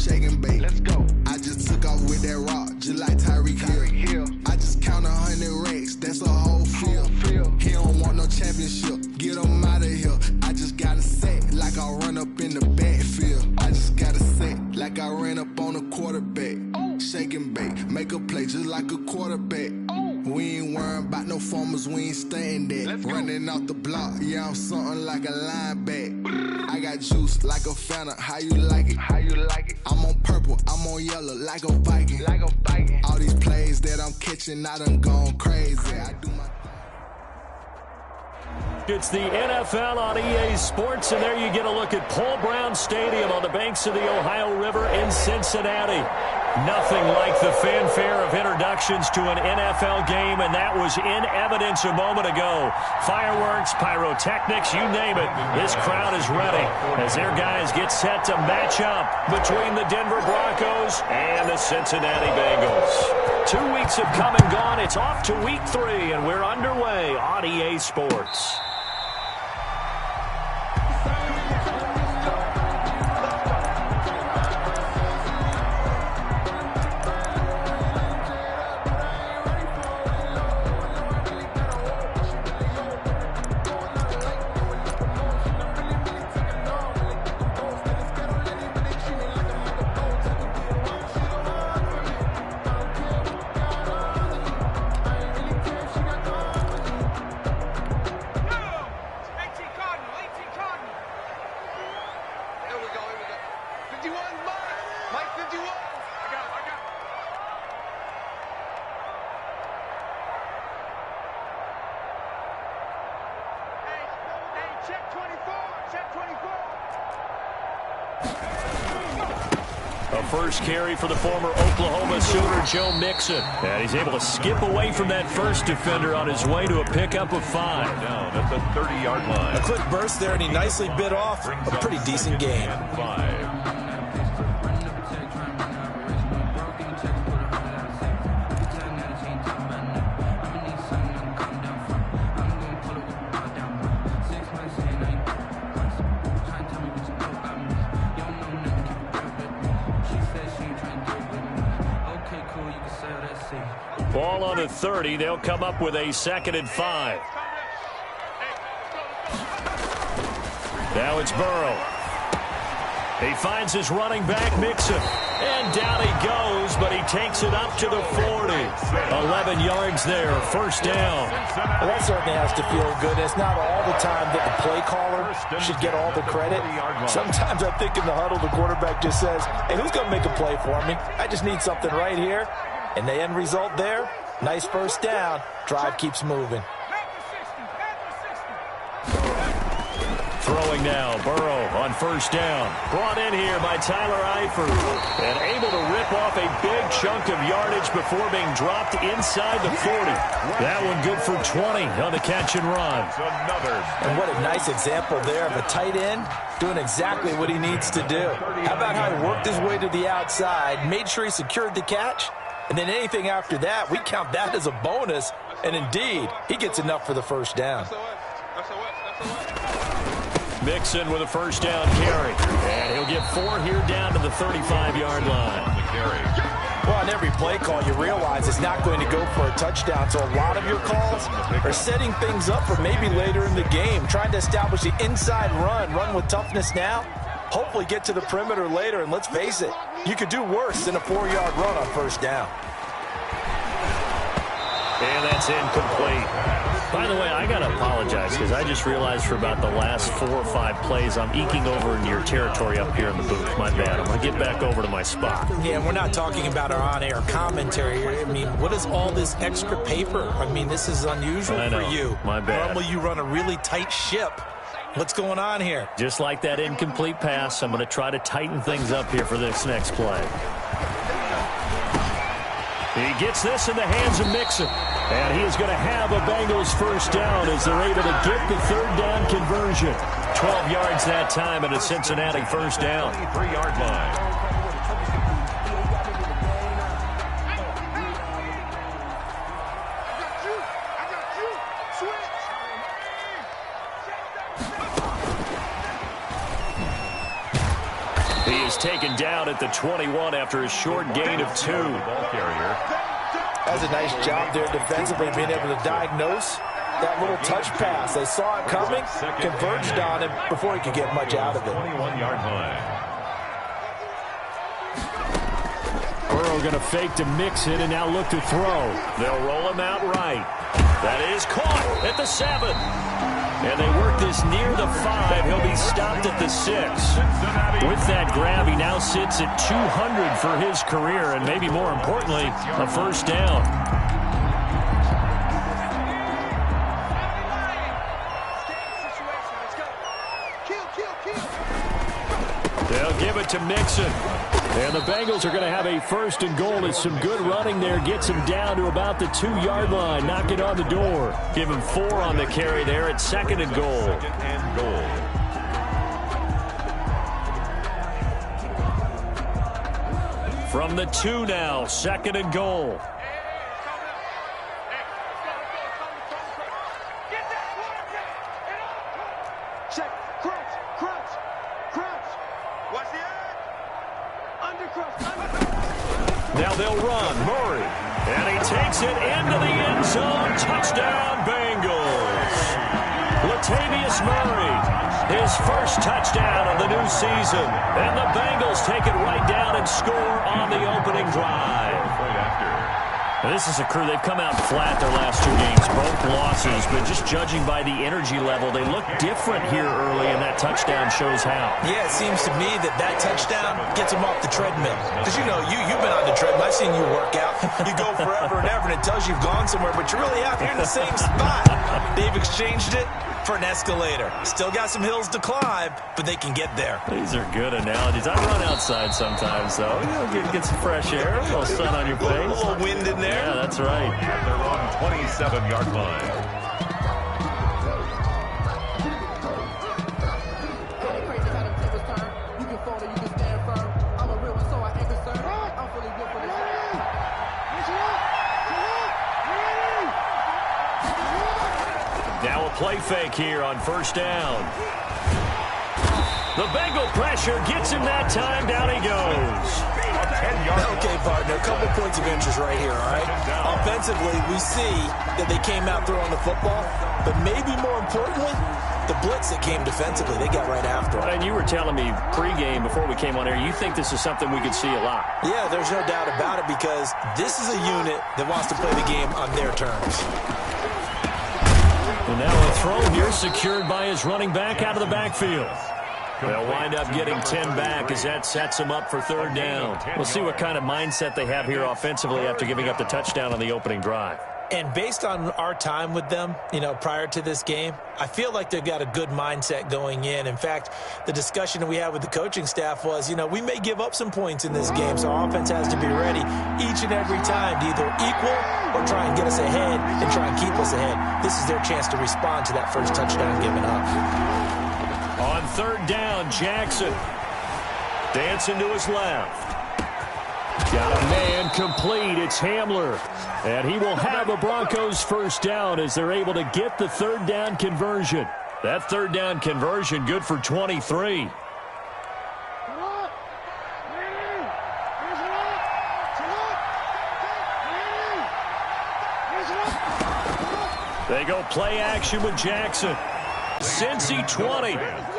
shake and bake. Let's go. I just took off with that rock, just like Tyreek Hill. I just count 100 racks, that's a whole field. He don't want no championship, get him out of here. I just gotta set like I run up in the backfield. I just gotta set like I ran up on a quarterback. Shake and bake, make a play just like a quarterback. We ain't worrying about no formers, we ain't staying there. Running off the block, yeah, I'm something like a linebacker. I got juice like a Fanta, how you like it? How you like it? I'm on purple, I'm on yellow, like a Viking. Like a Viking. All these plays that I'm catching, I done gone crazy. I do my It's the NFL on EA Sports, and there you get a look at Paul Brown Stadium on the banks of the Ohio River in Cincinnati. Nothing like the fanfare of introductions to an NFL game, and that was in evidence a moment ago. Fireworks, pyrotechnics, you name it. This crowd is ready as their guys get set to match up between the Denver Broncos and the Cincinnati Bengals. 2 weeks have come and gone. It's off to week 3, and we're underway on EA Sports. First carry for the former Oklahoma Sooner, Joe Mixon. And he's able to skip away from that first defender on his way to a pickup of 5. Down at the 30-yard line. A quick burst there, and he nicely bit off a pretty decent gain. 5. Ball on the 30. They'll come up with a 2nd and 5. Now it's Burrow. He finds his running back, Mixon. And down he goes, but he takes it up to the 40. 11 yards there, first down. Well, that certainly has to feel good. It's not all the time that the play caller should get all the credit. Sometimes I think in the huddle, the quarterback just says, hey, who's going to make a play for me? I just need something right here. And the end result there, nice first down. Drive keeps moving. Throwing now, Burrow on first down. Brought in here by Tyler Eifert. And able to rip off a big chunk of yardage before being dropped inside the 40. That one good for 20 on the catch and run. And what a nice example there of a tight end doing exactly what he needs to do. How about how he worked his way to the outside, made sure he secured the catch, and then anything after that, we count that as a bonus. And indeed, he gets enough for the first down. Mixon with a first down carry. And he'll get 4 here down to the 35-yard line. Well, on every play call, you realize it's not going to go for a touchdown. So a lot of your calls are setting things up for maybe later in the game, trying to establish the inside run with toughness now. Hopefully get to the perimeter later, and let's face it, you could do worse than a 4-yard run on first down. And that's incomplete. By the way, I got to apologize because I just realized for about the last 4 or 5 plays I'm eking over into your territory up here in the booth. My bad. I'm going to get back over to my spot. Yeah, we're not talking about our on-air commentary here. I mean, what is all this extra paper? I mean, this is unusual for you. My bad. Normally you run a really tight ship. What's going on here? Just like that incomplete pass, I'm going to try to tighten things up here for this next play. He gets this in the hands of Mixon. And he is going to have a Bengals first down as they're able to get the 3rd down conversion. 12 yards that time and a Cincinnati first down. 3-yard line. taken down at the 21 after a short gain of 2. Ball carrier. That's a nice job there defensively, being able to diagnose that little touch pass. They saw it coming, converged on him before he could get much out of it. 21-yard line. Burrow going to fake to mix it and now look to throw. They'll roll him out right. That is caught at the 7. And they work this near the 5. He'll be stopped at the 6. With that grab, he now sits at 200 for his career, and maybe more importantly, a first down. They'll give it to Mixon. And the Bengals are going to have a first and goal as some good running there gets him down to about the 2-yard line. Knock it on the door. Give him 4 on the carry there at second and goal. Second and goal. From the 2 now, second and goal. Check, crouch. Watch the edge. Under crouch. Now they'll run. Murray. And he takes it into the end zone. Touchdown, Bengals. Latavius Murray. His first touchdown of the new season. And the Bengals take it right down and score on the opening drive. Right after. Now, this is a crew. They've come out flat their last 2 games, both losses, but just judging by the energy level, they look different here early, and that touchdown shows how. Yeah, it seems to me that touchdown gets them off the treadmill. Because, you've been on the treadmill. I've seen you work out. You go forever and ever, and it tells you you've gone somewhere, but you're really out here in the same spot. They've exchanged it for an escalator. Still got some hills to climb, but they can get there. These are good analogies. I run outside sometimes, though. Get some fresh air, a little sun on your face. A little wind in there. Yeah, that's right. At their own 27-yard line. Now a play fake here on first down. The Bengal pressure gets him that time. Down he goes. Okay, partner, a couple points of interest right here, all right? Offensively, we see that they came out throwing the football, but maybe more importantly, the blitz that came defensively, they got right after it. And you were telling me pregame before we came on air, you think this is something we could see a lot. Yeah, there's no doubt about it, because this is a unit that wants to play the game on their terms. And now a throw here secured by his running back out of the backfield. They'll wind up getting 10 back as that sets them up for third down. We'll see what kind of mindset they have here offensively after giving up the touchdown on the opening drive. And based on our time with them, prior to this game, I feel like they've got a good mindset going in. In fact, the discussion that we had with the coaching staff was, we may give up some points in this game, so our offense has to be ready each and every time to either equal or try and get us ahead and try and keep us ahead. This is their chance to respond to that first touchdown given up. On third down, Jackson dancing to his left. Got a man complete. It's Hamler. And he will have the Broncos first down as they're able to get the third down conversion. That third down conversion good for 23. They go play action with Jackson. Cincy 20.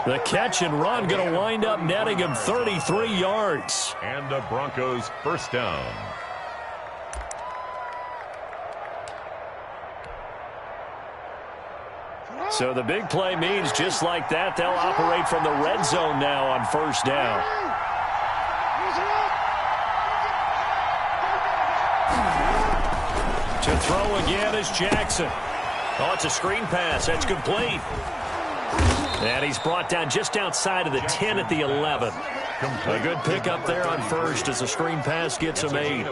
The catch and run going to wind up netting him 33 yards. And the Broncos first down. So the big play means just like that, they'll operate from the red zone now on first down. To throw again is Jackson. Oh, it's a screen pass. That's complete. And he's brought down just outside of the 10 at the 11. A good pickup there on first as the screen pass gets him 8.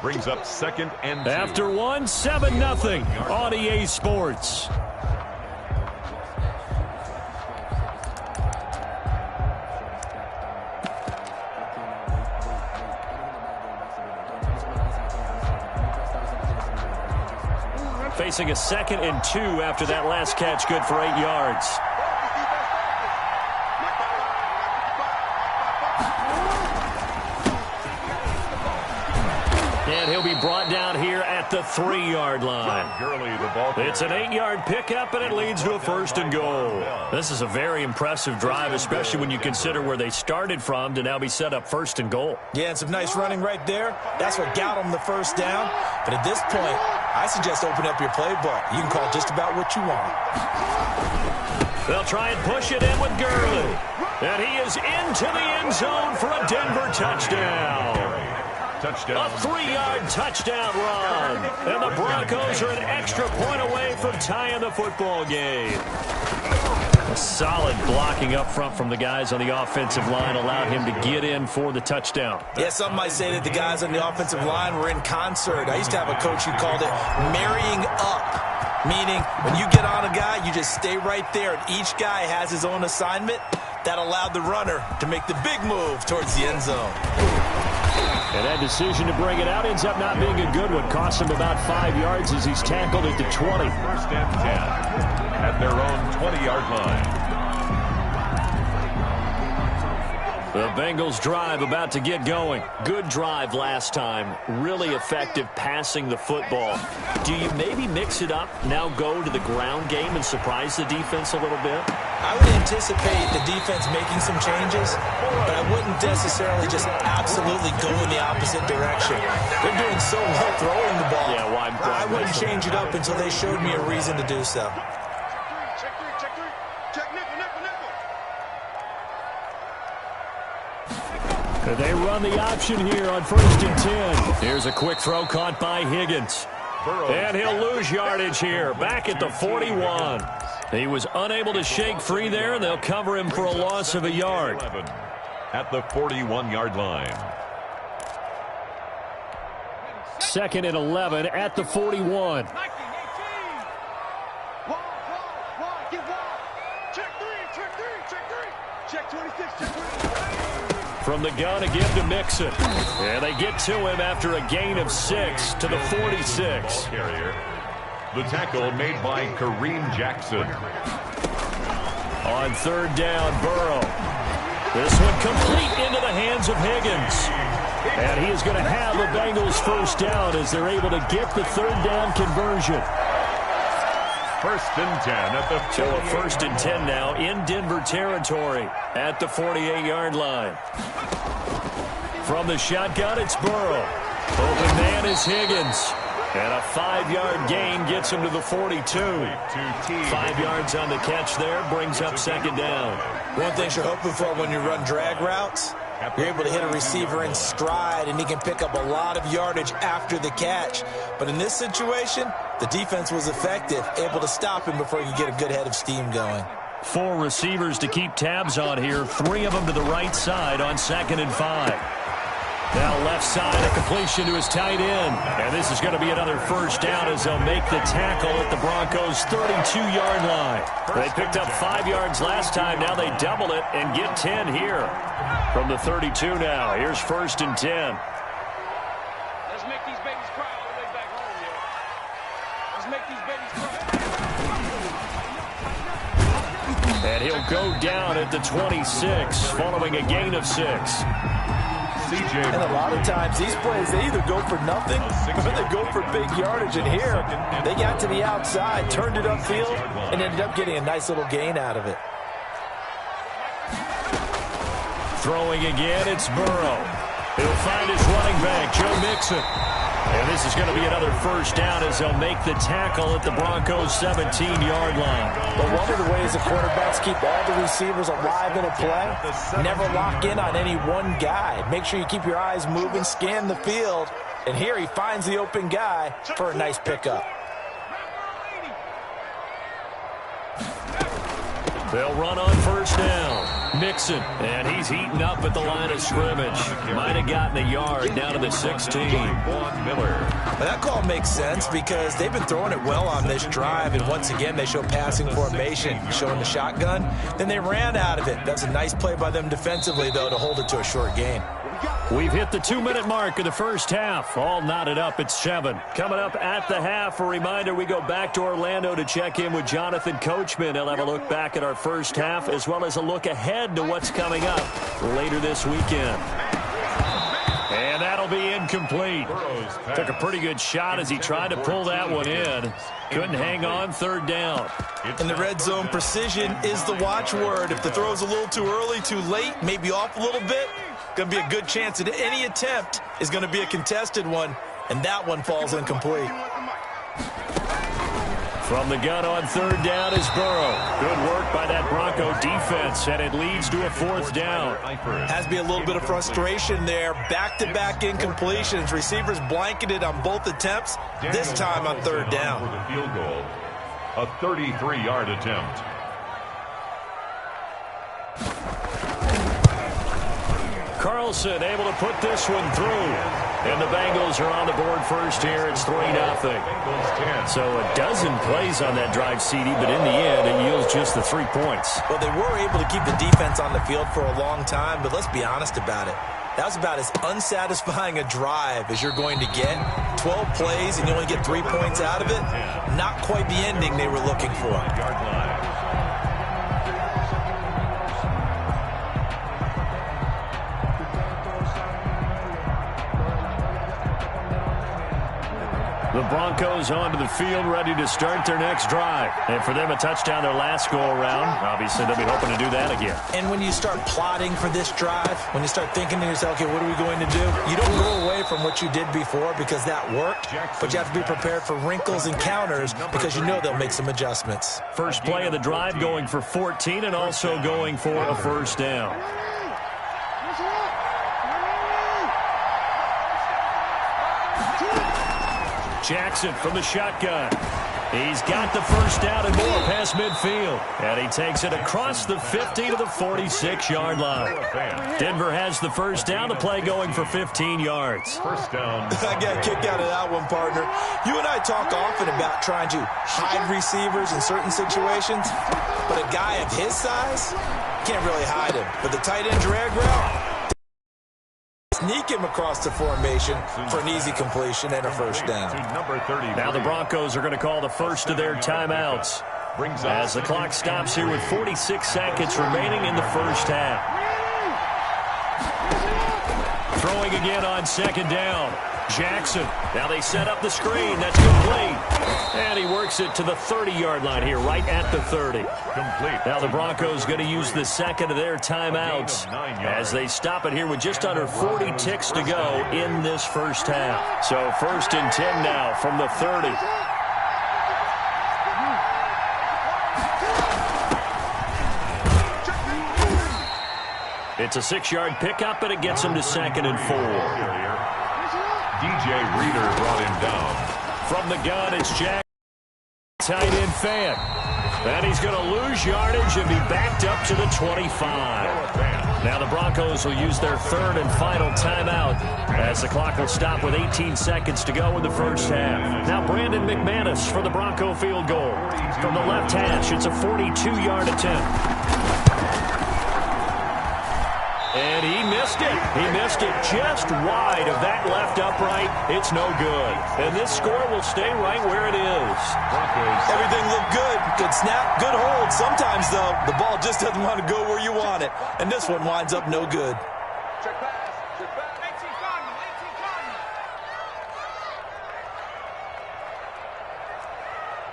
Brings up second and 2. After 1, 7-0 on EA Sports. Facing a 2nd and 2 after that last catch, good for 8 yards. And he'll be brought down here at the 3-yard line. It's an 8-yard pickup, and it leads to a 1st and goal. This is a very impressive drive, especially when you consider where they started from to now be set up 1st and goal. Yeah, and some nice running right there. That's what got them the 1st down. But at this point, I suggest open up your playbook. You can call just about what you want. They'll try and push it in with Gurley. And he is into the end zone for a Denver touchdown. A 3-yard touchdown run. And the Broncos are an extra point away from tying the football game. A solid blocking up front from the guys on the offensive line allowed him to get in for the touchdown. Yeah, some might say that the guys on the offensive line were in concert. I used to have a coach who called it marrying up. Meaning, when you get on a guy, you just stay right there, and each guy has his own assignment. That allowed the runner to make the big move towards the end zone. And that decision to bring it out ends up not being a good one. Costs him about 5 yards as he's tackled at the 20. 1st and 10 at their own 20-yard line. The Bengals drive about to get going. Good drive last time. Really effective passing the football. Do you maybe mix it up, now go to the ground game and surprise the defense a little bit? I would anticipate the defense making some changes, but I wouldn't necessarily just absolutely go in the opposite direction. They're doing so well throwing the ball. Yeah, why I wouldn't change it up until they showed me a reason to do so. They run the option here on 1st and 10. Here's a quick throw caught by Higgins. And he'll lose yardage here, back at the 41. He was unable to shake free there, and they'll cover him for a loss of a yard. At the 41-yard line. 2nd and 11 at the 41. From the gun again to Mixon. And they get to him after a gain of 6 to the 46. Carrier. The tackle made by Kareem Jackson. On 3rd down, Burrow. This one complete into the hands of Higgins. And he is going to have the Bengals 1st down as they're able to get the 3rd down conversion. 1st and 10 at the So a 1st and 10 now in Denver territory at the 48-yard line. From the shotgun, it's Burrow. Open man is Higgins. And a 5-yard gain gets him to the 42. 5 yards on the catch there, brings up 2nd down. One thing you're hoping for when you run drag routes, you're able to hit a receiver in stride, and he can pick up a lot of yardage after the catch. But in this situation, the defense was effective, able to stop him before he could get a good head of steam going. 4 receivers to keep tabs on here, 3 of them to the right side on 2nd and 5. Now left side, a completion to his tight end. And this is going to be another 1st down as they'll make the tackle at the Broncos' 32-yard line. They picked up 5 yards last time. Now they double it and get 10 here. From the 32 now, here's 1st and 10. Let's make these babies cry all the way back home, yo. Let's make these babies cry. And he'll go down at the 26 following a gain of 6. And a lot of times these plays, they either go for nothing or they go for big yardage. And here, they got to the outside, turned it upfield, and ended up getting a nice little gain out of it. Throwing again, it's Burrow. He'll find his running back, Joe Mixon. And this is going to be another 1st down as they'll make the tackle at the Broncos' 17-yard line. But one of the ways the quarterbacks keep all the receivers alive in a play, never lock in on any one guy. Make sure you keep your eyes moving, scan the field. And here he finds the open guy for a nice pickup. They'll run on 1st down. Mixon, and he's heating up at the line of scrimmage. Might have gotten a yard down to the 16. Miller. But that call makes sense because they've been throwing it well on this drive, and once again they show passing formation, showing the shotgun. Then they ran out of it. That's a nice play by them defensively, though, to hold it to a short gain. We've hit the 2-minute mark of the 1st half. All knotted up at 7. Coming up at the half, a reminder, we go back to Orlando to check in with Jonathan Coachman. He'll have a look back at our 1st half as well as a look ahead to what's coming up later this weekend. And that'll that'll be incomplete. Took a pretty good shot as he tried to pull that one in. Couldn't hang on, third down. In the red zone, precision is the watchword. If the throw's a little too early, too late, maybe off a little bit, going to be a good chance that any attempt is going to be a contested one, and that one falls incomplete. From the gun on third down is Burrow. Good work by that Bronco defense, and it leads to a fourth down. Has to be a little bit of frustration there. Back-to-back incompletions. Receivers blanketed on both attempts, this time on third down. For the field goal, a 33-yard attempt. Carlson able to put this one through. And the Bengals are on the board first here. It's 3-0. So a dozen plays on that drive, CD, but in the end, it yields just the 3 points. Well, they were able to keep the defense on the field for a long time, but let's be honest about it. That was about as unsatisfying a drive as you're going to get. 12 plays and you only get 3 points out of it. Not quite the ending they were looking for. The Broncos onto the field, ready to start their next drive. And for them, a touchdown their last go-around. Obviously, they'll be hoping to do that again. And when you start plotting for this drive, when you start thinking to yourself, okay, what are we going to do? You don't go away from what you did before because that worked, but you have to be prepared for wrinkles and counters because you know they'll make some adjustments. First play of the drive going for 14 and also going for a first down. Jackson from the shotgun. He's got the first down and more past midfield. And he takes it across the 50 to the 46-yard line. Denver has the first down. The play going for 15 yards. First down. I got a kick out of that one, partner. You and I talk often about trying to hide receivers in certain situations, but a guy of his size can't really hide him. But the tight end drag route, sneak him across the formation for an easy completion and a first down. Now the Broncos are going to call the first of their timeouts as the clock stops here with 46 seconds remaining in the first half. Throwing again on second down. Jackson. Now they set up the screen. That's complete. And he works it to the 30-yard line here, right at the 30. Complete. Now the Broncos going to use the second of their timeouts as they stop it here with just under 40 ticks to go in this first half. So first and 10 now from the 30. It's a 6-yard pickup, and it gets him to second and 4. DJ Reader brought him down. From the gun, it's Jack, tight end fan. And he's going to lose yardage and be backed up to the 25. Now the Broncos will use their third and final timeout as the clock will stop with 18 seconds to go in the first half. Now Brandon McManus for the Bronco field goal. From the left hash, it's a 42-yard attempt. And he missed it. He missed it just wide of that left upright. It's no good. And this score will stay right where it is. Everything looked good. Good snap, good hold. Sometimes, though, the ball just doesn't want to go where you want it. And this one winds up no good. Check pass. Check back. 18 Cardinal. 18 Cardinal.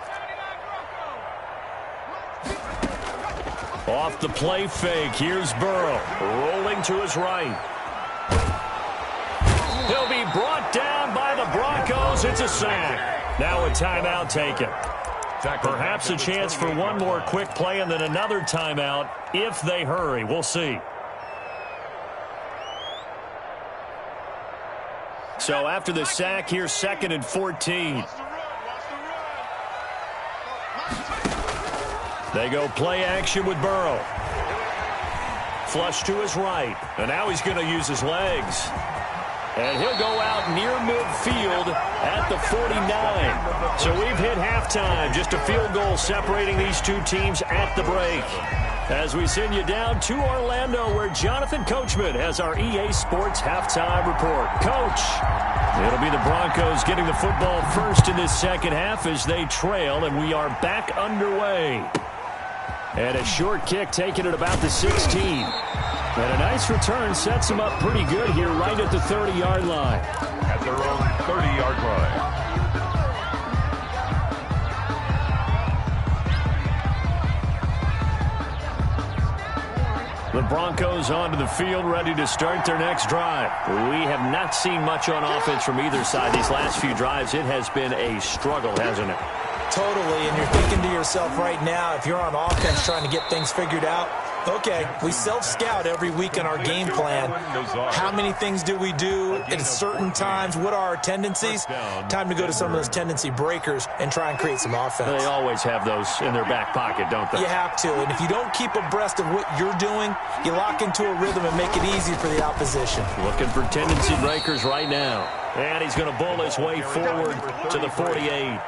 79 Bronco. Off the play fake, here's Burrow, rolling to his right. He'll be brought down by the Broncos. It's a sack. Now a timeout taken. Perhaps a chance for one more quick play and then another timeout if they hurry. We'll see. So after the sack, here's second and 14. They go play action with Burrow. Flush to his right. And now he's going to use his legs. And he'll go out near midfield at the 49. So we've hit halftime. Just a field goal separating these two teams at the break. As we send you down to Orlando, where Jonathan Coachman has our EA Sports halftime report. Coach, it'll be the Broncos getting the football first in this second half as they trail, and we are back underway. And a short kick taken at about the 16. And a nice return sets them up pretty good here right at the 30-yard line. At their own 30-yard line. The Broncos onto the field, ready to start their next drive. We have not seen much on offense from either side these last few drives. It has been a struggle, hasn't it? Totally, and you're thinking to yourself right now, if you're on offense trying to get things figured out, okay, we self-scout every week in our game plan. How many things do we do at certain times? What are our tendencies? Time to go to some of those tendency breakers and try and create some offense. They always have those in their back pocket, don't they? You have to, and if you don't keep abreast of what you're doing, you lock into a rhythm and make it easy for the opposition. Looking for tendency breakers right now. And he's going to bull his way forward to the 48.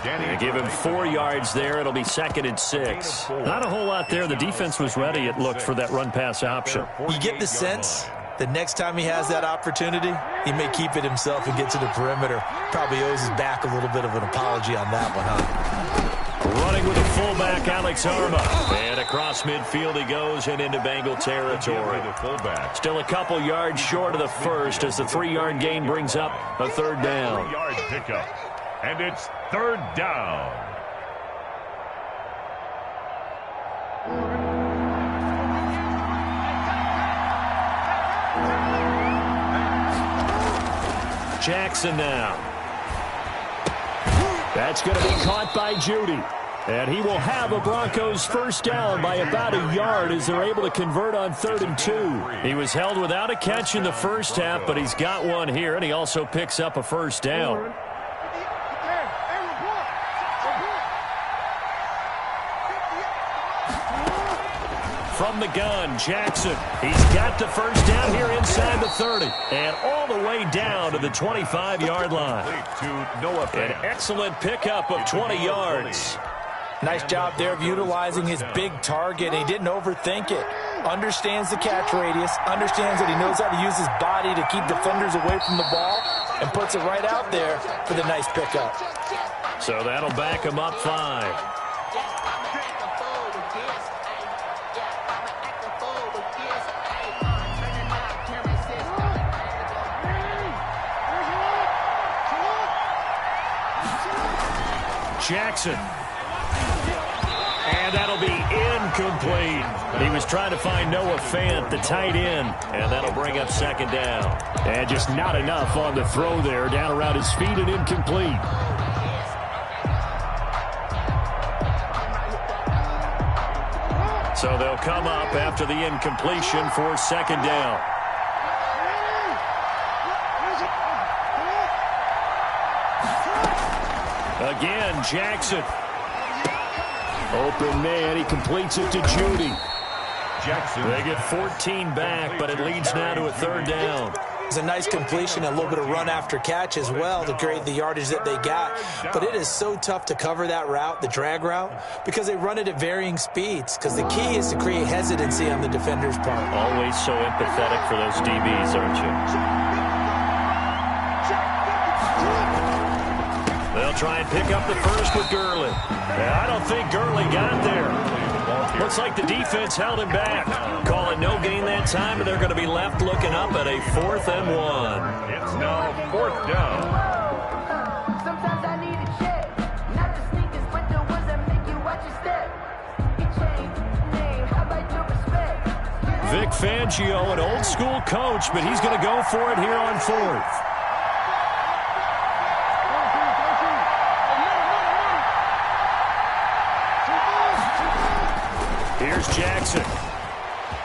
They give him 4 yards there. It'll be 2nd and 6. Not a whole lot there. The defense was ready, it looked, for that run-pass option. You get the sense that next time he has that opportunity, he may keep it himself and get to the perimeter. Probably owes his back a little bit of an apology on that one, huh? Running with the fullback, Alex Arma. And across midfield he goes and into Bengal territory. Still a couple yards short of the first as the 3-yard gain brings up a 3rd down. 3-yard pickup. And it's 3rd down. Jackson now. That's going to be caught by Judy. And he will have a Broncos first down by about a yard as they're able to convert on 3rd and 2. He was held without a catch in the first half, but he's got one here, and he also picks up a first down. From the gun, Jackson. He's got the first down here inside the 30. And all the way down to the 25-yard line. An excellent pickup of 20 yards. Nice job there of utilizing his big target. He didn't overthink it. Understands the catch radius. Understands that he knows how to use his body to keep defenders away from the ball. And puts it right out there for the nice pickup. So that'll back him up 5. Jackson. And that'll be incomplete. He was trying to find Noah Fant, the tight end, and that'll bring up 2nd down. And just not enough on the throw there, down around his feet and incomplete. So they'll come up after the incompletion for 2nd down. Again, Jackson. Open man, he completes it to Judy. Jackson. They get 14 back, but it leads now to a 3rd down. It's a nice completion, a little bit of run after catch as well to create the yardage that they got. But it is so tough to cover that route, the drag route, because they run it at varying speeds. Because the key is to create hesitancy on the defender's part. Always so empathetic for those DBs, aren't you? They'll try and pick up the first with Gurley. I don't think Gurley got there. Looks like the defense held him back. Call it no gain that time, and they're going to be left looking up at a 4th and 1. It's now 4th down. Sometimes I need a check. Not the sneakers, but the ones that make you watch your step. You change name, how about your respect? Vic Fangio, an old school coach, but he's going to go for it here on 4th. Here's Jackson.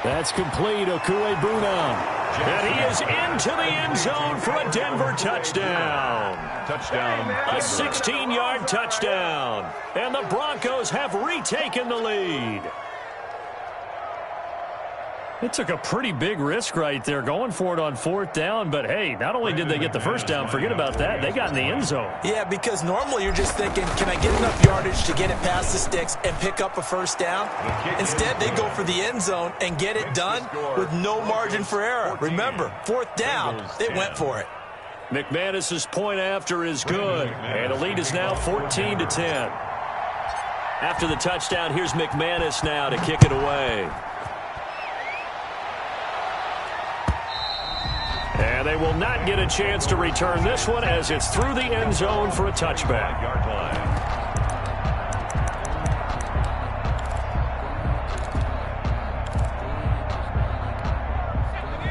That's complete. Okuegbunam. And he is into the end zone for a Denver touchdown. Touchdown. A 16-yard touchdown. And the Broncos have retaken the lead. It took a pretty big risk right there going for it on 4th down. But, hey, not only did they get the first down, forget about that, they got in the end zone. Yeah, because normally you're just thinking, can I get enough yardage to get it past the sticks and pick up a first down? Instead, they go for the end zone and get it done with no margin for error. Remember, 4th down, they went for it. McManus's point after is good. And the lead is now 14-10. After the touchdown, here's McManus now to kick it away. And they will not get a chance to return this one as it's through the end zone for a touchback. Yard line.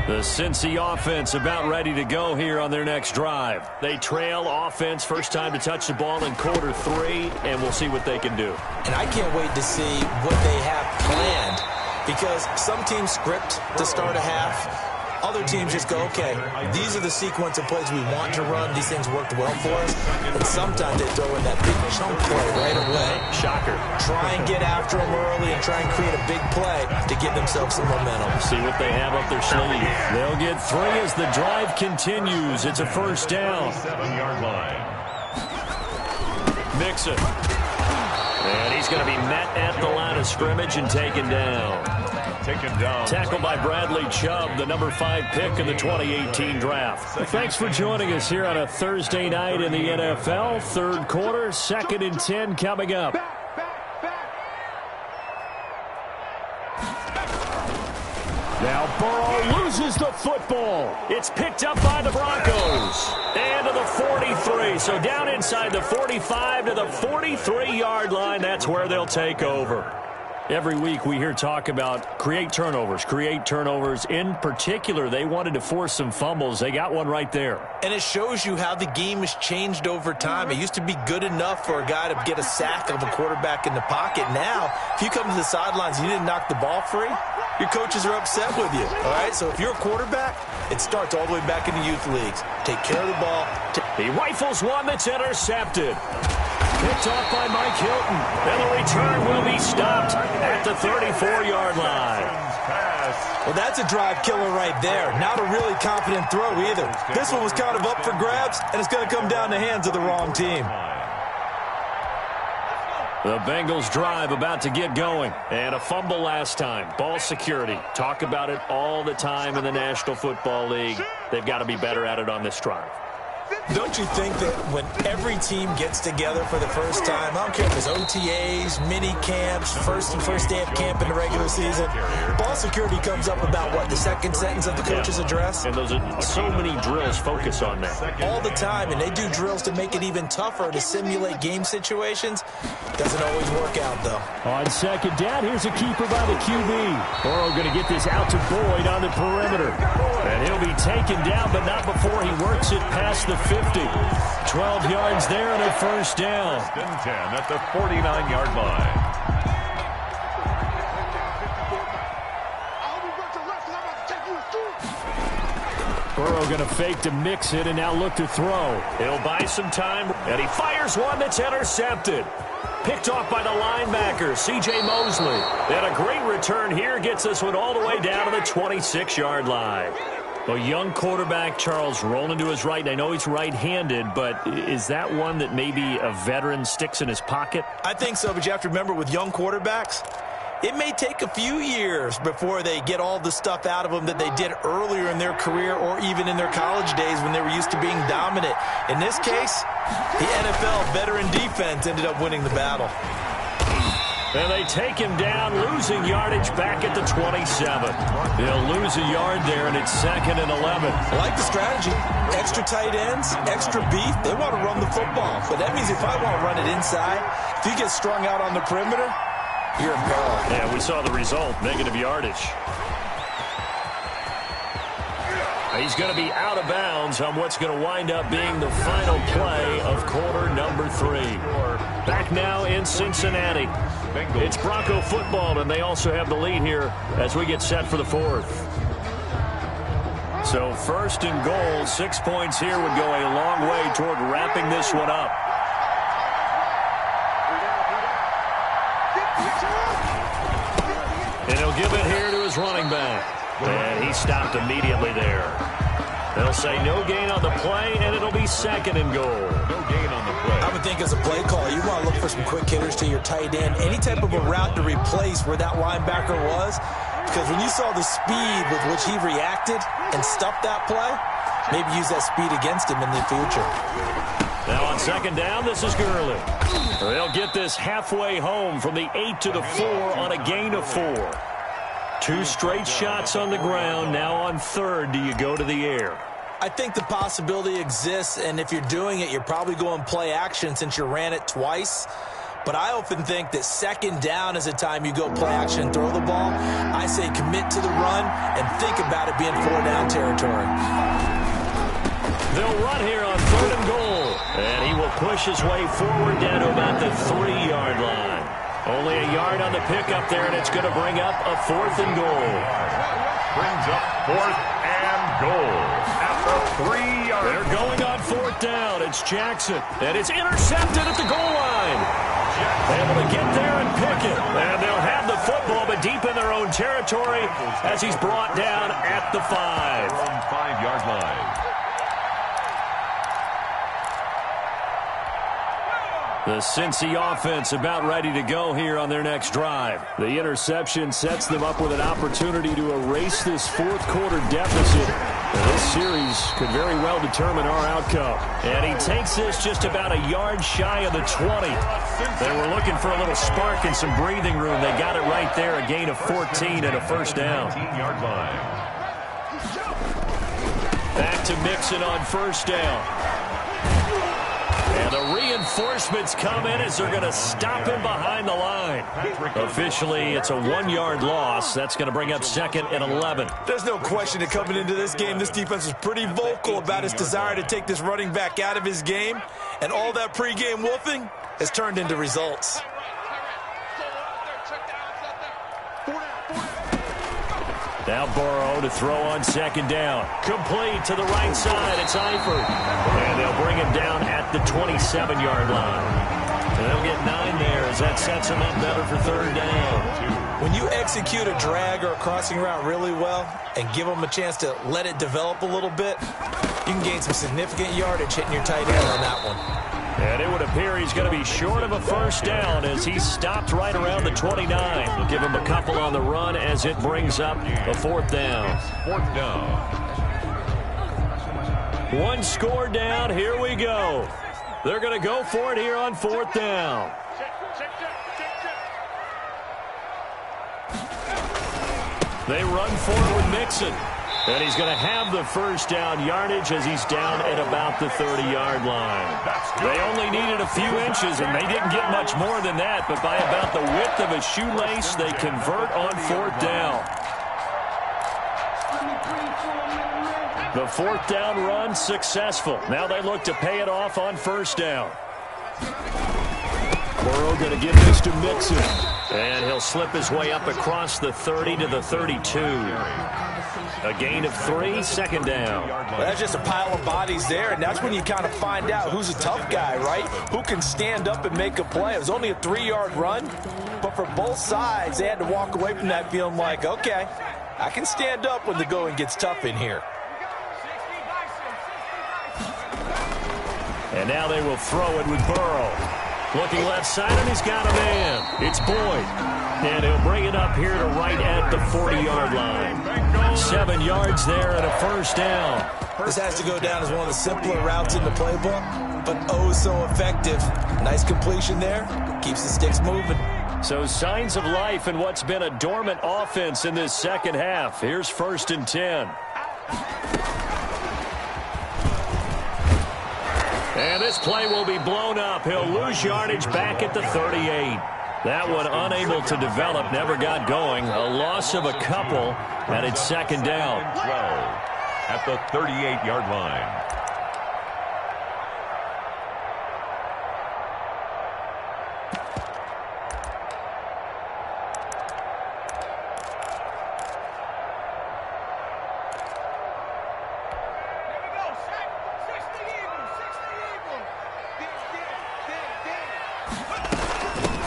The Cincy offense about ready to go here on their next drive. They trail offense, first time to touch the ball in quarter 3, and we'll see what they can do. And I can't wait to see what they have planned, because some teams script to start a half. Other teams just go, okay, these are the sequence of plays we want to run. These things worked well for us. And sometimes they throw in that big chunk play right away. Shocker. Try and get after them early and try and create a big play to give themselves some momentum. See what they have up their sleeve. They'll get 3 as the drive continues. It's a first down. 7-yard line. Mixon. And he's going to be met at the line of scrimmage and taken down. Tackled by Bradley Chubb, the number 5 pick in the 2018 draft. Well, thanks for joining us here on a Thursday night in the NFL. Third quarter, 2nd and 10 coming up. Now Burrow loses the football. It's picked up by the Broncos. And to the 43. So down inside the 45 to the 43-yard line. That's where they'll take over. Every week we hear talk about create turnovers. In particular, they wanted to force some fumbles. They got one right there. And it shows you how the game has changed over time. It used to be good enough for a guy to get a sack of a quarterback in the pocket. Now, if you come to the sidelines and you didn't knock the ball free, your coaches are upset with you. All right, so if you're a quarterback, it starts all the way back in the youth leagues. Take care of the ball. He rifles one that's intercepted. Picked off by Mike Hilton. And the return will be stopped at the 34-yard line. Well, that's a drive killer right there. Not a really confident throw either. This one was kind of up for grabs, and it's going to come down the hands of the wrong team. The Bengals drive about to get going. And a fumble last time. Ball security. Talk about it all the time in the National Football League. They've got to be better at it on this drive. Don't you think that when every team gets together for the first time, I don't care if it's OTAs, mini camps, first day of camp in the regular season, ball security comes up about, what, the second sentence of the coach's address? And those are so many drills focus on that. All the time, and they do drills to make it even tougher to simulate game situations. Doesn't always work out, though. On second down, here's a keeper by the QB. Burrow going to get this out to Boyd on the perimeter. And he'll be taken down, but not before he works it past the 50. 12 yards there and a first down. 10 at the 49-yard line. Burrow going to fake to mix it and now look to throw. He'll buy some time, and he fires one that's intercepted. Picked off by the linebacker, C.J. Mosley. And a great return here gets this one all the way down to the 26-yard line. A young quarterback, Charles, rolling to his right. I know he's right-handed, but is that one that maybe a veteran sticks in his pocket? I think so, but you have to remember with young quarterbacks, it may take a few years before they get all the stuff out of them that they did earlier in their career or even in their college days when they were used to being dominant. In this case, the NFL veteran defense ended up winning the battle. And they take him down, losing yardage back at the 27. They'll lose a yard there, and it's 2nd and 11. I like the strategy. Extra tight ends, extra beef. They want to run the football. But that means if I want to run it inside, if you get strung out on the perimeter, you're in peril. Yeah, we saw the result, negative yardage. He's going to be out of bounds on what's going to wind up being the final play of quarter number 3. Back now in Cincinnati. It's Bronco football, and they also have the lead here as we get set for the 4th. So 1st and goal, 6 points here would go a long way toward wrapping this one up. And he'll give it here to his running back. And he stopped immediately there. They'll say no gain on the play, and it'll be 2nd and goal. No gain on the play. I would think as a play call, you want to look for some quick hitters to your tight end. Any type of a route to replace where that linebacker was. Because when you saw the speed with which he reacted and stuffed that play, maybe use that speed against him in the future. Now on 2nd down, this is Gurley. They'll get this halfway home from the 8 to the 4 on a gain of 4. 2 straight shots on the ground. Now on 3rd, do you go to the air? I think the possibility exists, and if you're doing it, you're probably going play action since you ran it twice. But I often think that second down is the time you go play action and throw the ball. I say commit to the run and think about it being 4-down territory. They'll run here on 3rd and goal. And he will push his way forward down to about the 3-yard line. Only a yard on the pickup there, and it's going to bring up a 4th and goal. Brings up 4th and goal at the 3-yard. They're going on 4th down. It's Jackson, and it's intercepted at the goal line. Able to get there and pick it. And they'll have the football, but deep in their own territory as he's brought down at the 5. 5-yard line. The Cincy offense about ready to go here on their next drive. The interception sets them up with an opportunity to erase this fourth-quarter deficit. And this series could very well determine our outcome. And he takes this just about a yard shy of the 20. They were looking for a little spark and some breathing room. They got it right there, a gain of 14 and a first down. 15-yard line. Back to Mixon on first down. And the reinforcements come in as they're going to stop him behind the line. Officially, it's a 1-yard loss. That's going to bring up 2nd and 11. There's no question that coming into this game, this defense was pretty vocal about its desire to take this running back out of his game. And all that pregame wolfing has turned into results. Now Burrow to throw on 2nd down. Complete to the right side. It's Eifert. And they'll bring him down at the 27-yard line. And they'll get 9 there as that sets him up better for 3rd down. When you execute a drag or a crossing route really well and give them a chance to let it develop a little bit, you can gain some significant yardage hitting your tight end on that one. And it would appear he's going to be short of a first down as he's stopped right around the 29. We'll give him a couple on the run as it brings up a 4th down. 4th down. 1 score down. Here we go. They're going to go for it here on 4th down. They run for it with Mixon. And he's going to have the first down yardage as he's down at about the 30-yard line. They only needed a few inches, and they didn't get much more than that. But by about the width of a shoelace, they convert on 4th down. The 4th down run successful. Now they look to pay it off on first down. Burrow going to give this to Mixon. And he'll slip his way up across the 30 to the 32. A gain of 3, 2nd down. Well, that's just a pile of bodies there, and that's when you kind of find out who's a tough guy, right? Who can stand up and make a play. It was only a 3-yard run, but for both sides, they had to walk away from that feeling like, okay, I can stand up when the going gets tough in here. And now they will throw it with Burrow. Looking left side, and he's got a man. It's Boyd. And he'll bring it up here to right at the 40-yard line. 7 yards there and a first down. This has to go down as one of the simpler routes in the playbook, but oh so effective. Nice completion there. Keeps the sticks moving. So signs of life in what's been a dormant offense in this second half. Here's 1st and 10. And this play will be blown up. He'll lose yardage back at the 38. That one unable to develop, never got going. A loss of a couple, and it's 2nd down. 12 at the 38-yard line.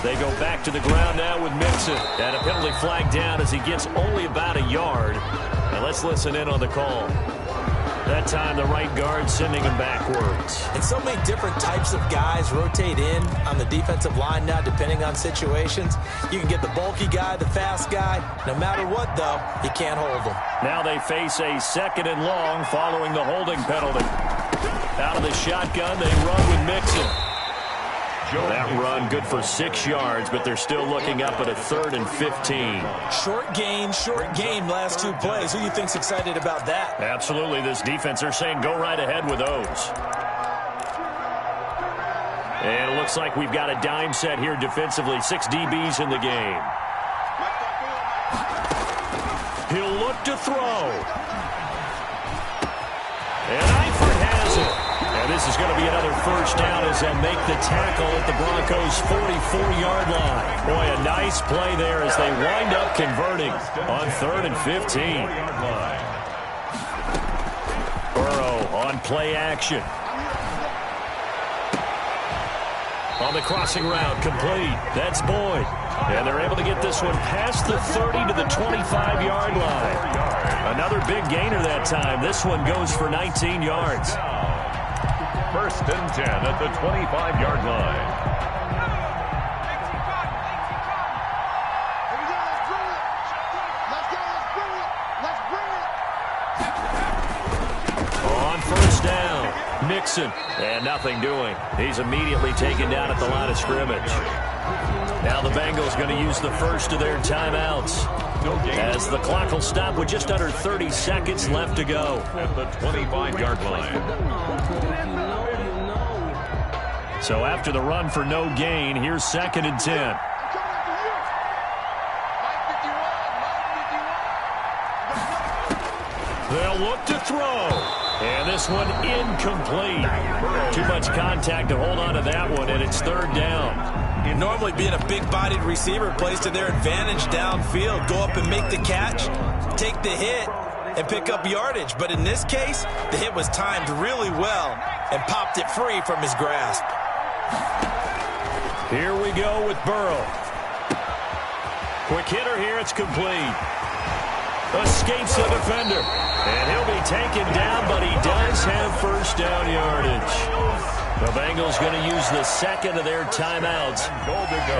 They go back to the ground now with Mixon. And a penalty flag down as he gets only about a yard. And let's listen in on the call. That time the right guard sending him backwards. And so many different types of guys rotate in on the defensive line now depending on situations. You can get the bulky guy, the fast guy. No matter what, though, you can't hold them. Now they face a 2nd and long following the holding penalty. Out of the shotgun, they run with Mixon. That run good for 6 yards, but they're still looking up at a 3rd and 15. Short gain, last 2 plays. Who do you think's excited about that? Absolutely. This defense, they're saying go right ahead with those. And it looks like we've got a dime set here defensively. 6 DBs in the game. He'll look to throw. And Eifert has it. And this is going to be another first down as they make the tackle at the Broncos' 44-yard line. Boy, a nice play there as they wind up converting on 3rd and 15. Burrow on play action. On the crossing route, complete. That's Boyd. And they're able to get this one past the 30 to the 25-yard line. Another big gainer that time. This one goes for 19 yards. 1st and 10 at the 25-yard line. On 1st down, Nixon. And nothing doing. He's immediately taken down at the line of scrimmage. Now the Bengals going to use the first of their timeouts as the clock will stop with just under 30 seconds left to go. At the 25-yard line. So after the run for no gain, here's 2nd and 10. They'll look to throw. And this one incomplete. Too much contact to hold on to that one, and it's 3rd down. Normally being a big-bodied receiver plays to their advantage downfield. Go up and make the catch, take the hit, and pick up yardage. But in this case, the hit was timed really well and popped it free from his grasp. Here we go with Burrow. Quick hitter here, it's complete. Escapes the defender. And he'll be taken down, but he does have first down yardage. The Bengals going to use the 2nd of their timeouts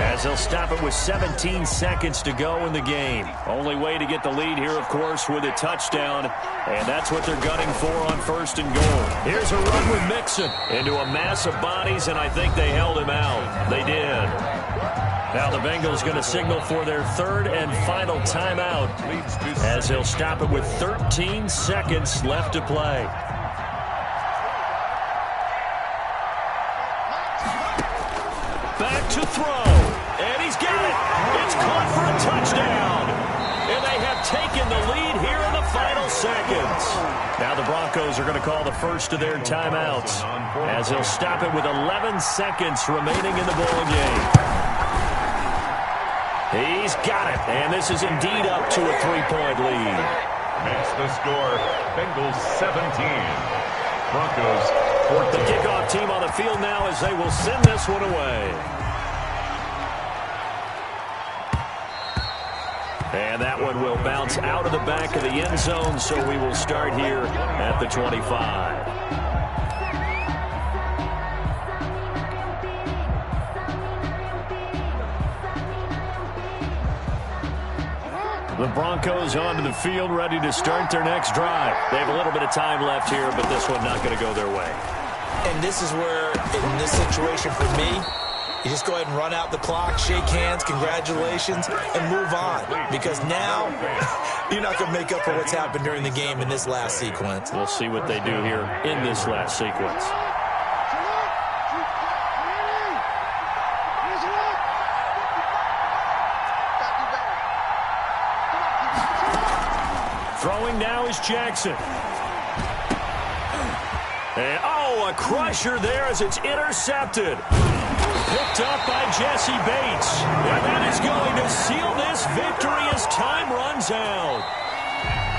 as they'll stop it with 17 seconds to go in the game. Only way to get the lead here, of course, with a touchdown, and that's what they're gunning for on 1st and goal. Here's a run with Mixon into a mass of bodies, and I think they held him out. They did. Now the Bengals going to signal for their 3rd and final timeout as they'll stop it with 13 seconds left to play. Back to throw, and he's got it. It's caught for a touchdown. And they have taken the lead here in the final seconds. Now the Broncos are going to call the first of their timeouts as they'll stop it with 11 seconds remaining in the ball game. He's got it, and this is indeed up to a 3-point lead. Makes the score Bengals 17. Broncos 14. The kickoff team on the field now as they will send this one away. And that one will bounce out of the back of the end zone, so we will start here at the 25. The Broncos onto the field, ready to start their next drive. They have a little bit of time left here, but this one not going to go their way. And this is where, in this situation for me, you just go ahead and run out the clock, shake hands, congratulations, and move on. Because now, you're not going to make up for what's happened during the game in this last sequence. We'll see what they do here in this last sequence. Throwing now is Jackson. And, a crusher there as it's intercepted. Picked up by Jesse Bates. And that is going to seal this victory as time runs out.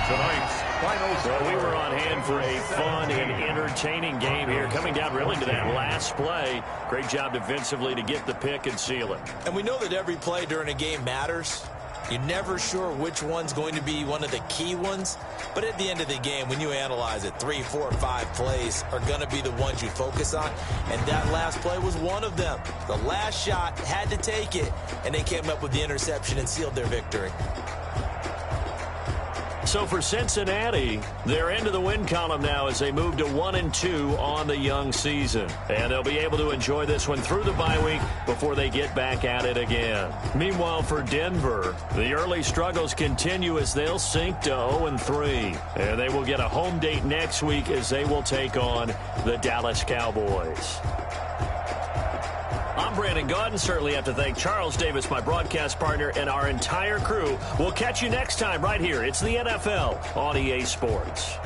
Tonight's final score. Well, we were on hand for a fun and entertaining game here. Coming down really to that last play. Great job defensively to get the pick and seal it. And we know that every play during a game matters. You're never sure which one's going to be one of the key ones. But at the end of the game, when you analyze it, 3, 4, 5 plays are going to be the ones you focus on. And that last play was one of them. The last shot had to take it, and they came up with the interception and sealed their victory. So for Cincinnati, they're into the win column now as they move to 1-2 on the young season. And they'll be able to enjoy this one through the bye week before they get back at it again. Meanwhile, for Denver, the early struggles continue as they'll sink to 0-3. And they will get a home date next week as they will take on the Dallas Cowboys. I'm Brandon Gaudin. Certainly have to thank Charles Davis, my broadcast partner, and our entire crew. We'll catch you next time right here. It's the NFL on EA Sports.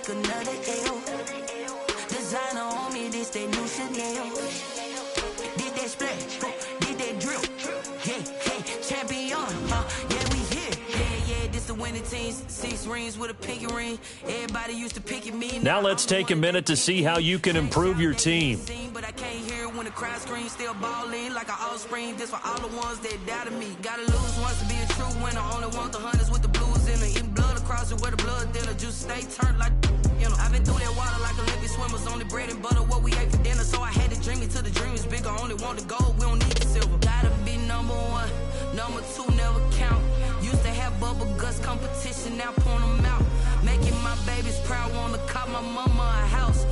take another L. Designer on me, this that new Chanel. Did that splash, did that drill. Yeah, champion, yeah, we here. Yeah, this the winning teams. 6 rings with a pinky ring. Everybody used to pick at me. Now let's take a minute to see how you can improve your team. But I can't hear when the crowd screams, still balling like an offspring. This for all the ones that doubted me. Gotta lose once to be a true winner. Only want the hunters with the blues in it. Eating blood across it where the blood dinner. Juice stay turned like, you know. I've been through that water like Olympic swimmers. Only bread and butter, what we ate for dinner. So I had to dream it till the dream is bigger. Only want the gold, we don't need the silver. Gotta be number 1, number 2 never count. Used to have bubble guts competition, now point them out. Making my babies proud, wanna cop my mama a house.